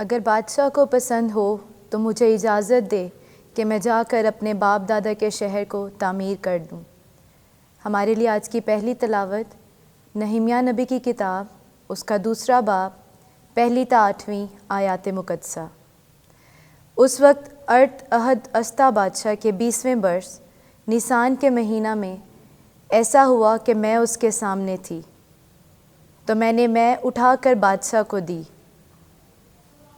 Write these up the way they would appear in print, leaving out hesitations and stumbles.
اگر بادشاہ کو پسند ہو تو مجھے اجازت دے کہ میں جا کر اپنے باپ دادا کے شہر کو تعمیر کر دوں۔ ہمارے لیے آج کی پہلی تلاوت نہمیہ نبی کی کتاب، اس کا 2 باب، 1 تا 8 آیات مقدسہ۔ اس وقت عہد استا بادشاہ کے 20ویں برس نیسان کے مہینہ میں ایسا ہوا کہ میں اس کے سامنے تھی، تو میں نے اٹھا کر بادشاہ کو دی،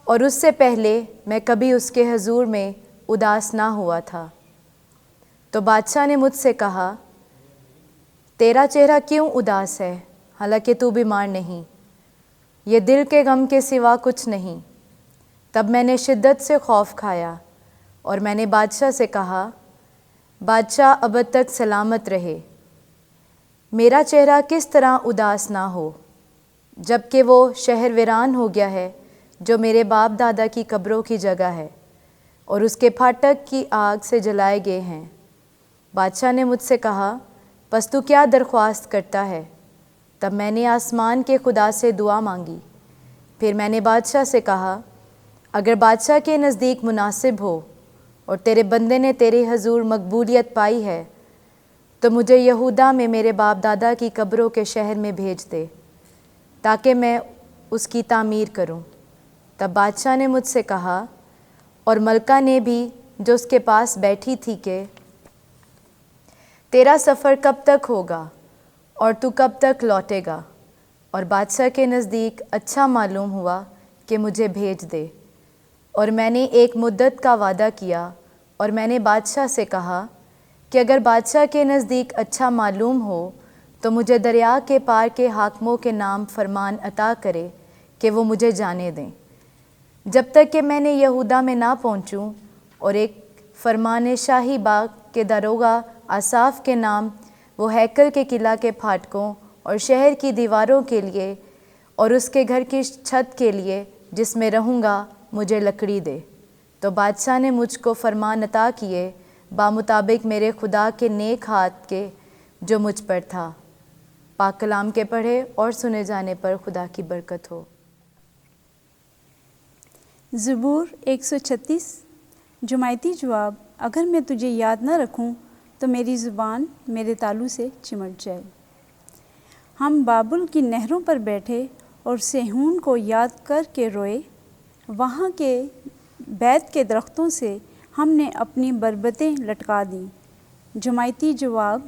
اور اس سے پہلے میں کبھی اس کے حضور میں اداس نہ ہوا تھا۔ تو بادشاہ نے مجھ سے کہا، تیرا چہرہ کیوں اداس ہے، حالانکہ تو بیمار نہیں؟ یہ دل کے غم کے سوا کچھ نہیں۔ تب میں نے شدت سے خوف کھایا، اور میں نے بادشاہ سے کہا، بادشاہ ابد تک سلامت رہے، میرا چہرہ کس طرح اداس نہ ہو، جب کہ وہ شہر ویران ہو گیا ہے جو میرے باپ دادا کی قبروں کی جگہ ہے، اور اس کے پھاٹک کی آگ سے جلائے گئے ہیں۔ بادشاہ نے مجھ سے کہا، پس تو کیا درخواست کرتا ہے؟ تب میں نے آسمان کے خدا سے دعا مانگی۔ پھر میں نے بادشاہ سے کہا، اگر بادشاہ کے نزدیک مناسب ہو اور تیرے بندے نے تیرے حضور مقبولیت پائی ہے، تو مجھے یہودا میں میرے باپ دادا کی قبروں کے شہر میں بھیج دے، تاکہ میں اس کی تعمیر کروں۔ تب بادشاہ نے مجھ سے کہا، اور ملکہ نے بھی جو اس کے پاس بیٹھی تھی، کہ تیرا سفر کب تک ہوگا اور تو کب تک لوٹے گا؟ اور بادشاہ کے نزدیک اچھا معلوم ہوا کہ مجھے بھیج دے، اور میں نے ایک مدت کا وعدہ کیا، اور میں نے بادشاہ سے کہا کہ اگر بادشاہ کے نزدیک اچھا معلوم ہو تو مجھے دریا کے پار کے حاکموں کے نام فرمان عطا کرے کہ وہ مجھے جانے دیں، جب تک کہ میں نے یہودا میں نہ پہنچوں، اور ایک فرمان شاہی باغ کے داروغہ آصاف کے نام وہ ہیکل کے قلعہ کے پھاٹکوں اور شہر کی دیواروں کے لیے اور اس کے گھر کی چھت کے لیے جس میں رہوں گا مجھے لکڑی دے۔ تو بادشاہ نے مجھ کو فرمان عطا کیے بامطابق میرے خدا کے نیک ہاتھ کے جو مجھ پر تھا۔ پاک کلام کے پڑھے اور سنے جانے پر خدا کی برکت ہو۔ زبور 136۔ جماعتی جواب، اگر میں تجھے یاد نہ رکھوں تو میری زبان میرے تالو سے چمٹ جائے۔ ہم بابل کی نہروں پر بیٹھے اور سیہون کو یاد کر کے روئے، وہاں کے بیت کے درختوں سے ہم نے اپنی بربتیں لٹکا دیں۔ جماعتی جواب،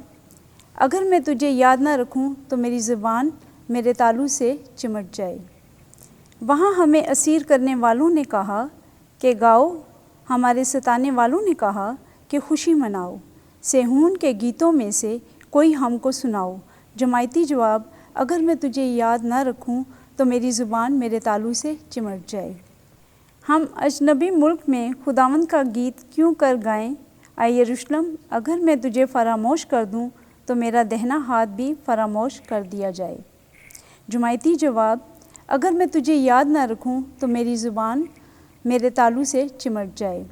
اگر میں تجھے یاد نہ رکھوں تو میری زبان میرے تالو سے چمٹ جائے۔ وہاں ہمیں اسیر کرنے والوں نے کہا کہ گاؤ، ہمارے ستانے والوں نے کہا کہ خوشی مناؤ، سیہون کے گیتوں میں سے کوئی ہم کو سناؤ۔ جماعتی جواب، اگر میں تجھے یاد نہ رکھوں تو میری زبان میرے تالو سے چمٹ جائے۔ ہم اجنبی ملک میں خداوند کا گیت کیوں کر گائیں؟ اے یروشلم، اگر میں تجھے فراموش کر دوں تو میرا دہنا ہاتھ بھی فراموش کر دیا جائے۔ جماعتی جواب، اگر میں تجھے یاد نہ رکھوں تو میری زبان میرے تالو سے چمٹ جائے۔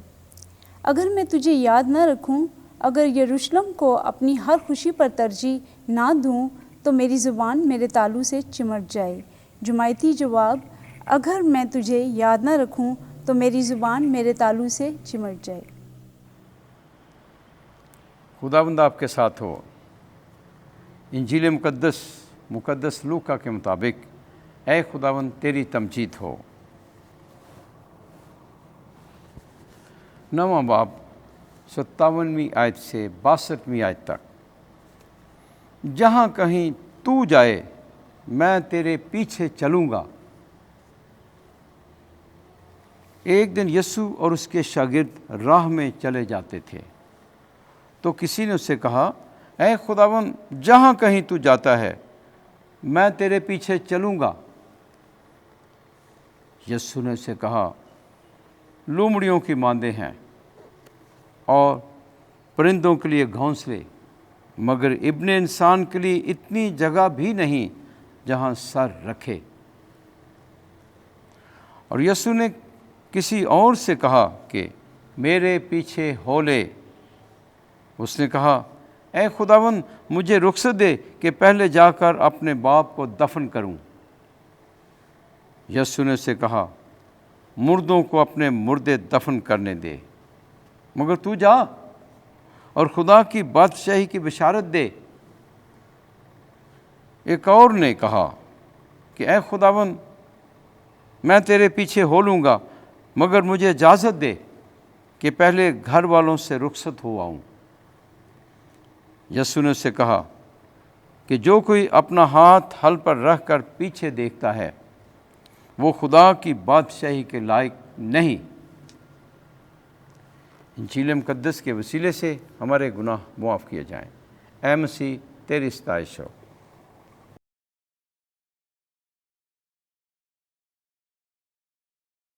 اگر میں تجھے یاد نہ رکھوں، اگر یروشلم کو اپنی ہر خوشی پر ترجیح نہ دوں تو میری زبان میرے تالو سے چمٹ جائے۔ جماعتی جواب، اگر میں تجھے یاد نہ رکھوں تو میری زبان میرے تالو سے چمٹ جائے۔ خداوند آپ کے ساتھ ہو۔ انجیل مقدس لوکا کے مطابق، اے خداوند تیری تمجید ہو۔ 9واں باب 57ویں آیت سے 62ویں آیت تک۔ جہاں کہیں تو جائے میں تیرے پیچھے چلوں گا۔ ایک دن یسوع اور اس کے شاگرد راہ میں چلے جاتے تھے، تو کسی نے اس سے کہا، اے خداوند، جہاں کہیں تو جاتا ہے میں تیرے پیچھے چلوں گا۔ یسوع نے اسے کہا، لومڑیوں کی ماندیں ہیں اور پرندوں کے لیے گھونسلے، مگر ابن انسان کے لیے اتنی جگہ بھی نہیں جہاں سر رکھے۔ اور یسوع نے کسی اور سے کہا کہ میرے پیچھے ہو لے۔ اس نے کہا، اے خداوند، مجھے رخصت دے کہ پہلے جا کر اپنے باپ کو دفن کروں۔ یسوع نے اسے کہا، مردوں کو اپنے مردے دفن کرنے دے، مگر تو جا اور خدا کی بادشاہی کی بشارت دے۔ ایک اور نے کہا کہ اے خداوند، میں تیرے پیچھے ہو لوں گا، مگر مجھے اجازت دے کہ پہلے گھر والوں سے رخصت ہو آؤں۔ یسوع نے اس سے کہا کہ جو کوئی اپنا ہاتھ حل پر رکھ کر پیچھے دیکھتا ہے وہ خدا کی بادشاہی کے لائق نہیں۔ انجیل مقدس کے وسیلے سے ہمارے گناہ معاف کیے جائیں۔ اے مسیح، تیری ستائش ہو۔